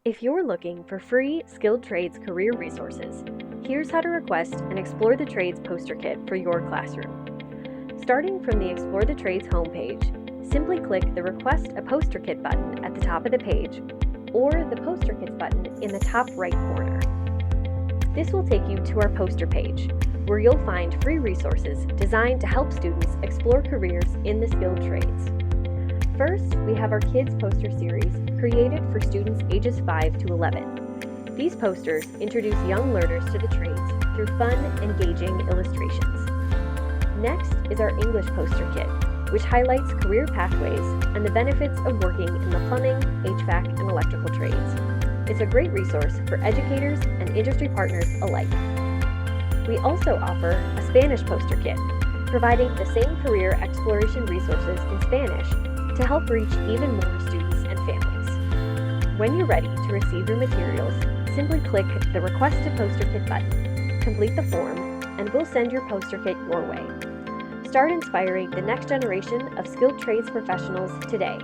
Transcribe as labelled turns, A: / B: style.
A: If you're looking for free skilled trades career resources, here's how to request an Explore the Trades poster kit for your classroom. Starting from the Explore the Trades homepage, simply click the Request a Poster Kit button at the top of the page or the Poster Kits button in the top right corner. This will take you to our poster page, where you'll find free resources designed to help students explore careers in the skilled trades. First, we have our Kids poster series created for students ages 5 to 11. These posters introduce young learners to the trades through fun, engaging illustrations. Next is our English poster kit, which highlights career pathways and the benefits of working in the plumbing, HVAC, and electrical trades. It's a great resource for educators and industry partners alike. We also offer a Spanish poster kit, providing the same career exploration resources in Spanish to help reach even more students and families. When you're ready to receive your materials, simply click the Request a Poster Kit button, complete the form, and we'll send your poster kit your way. Start inspiring the next generation of skilled trades professionals today.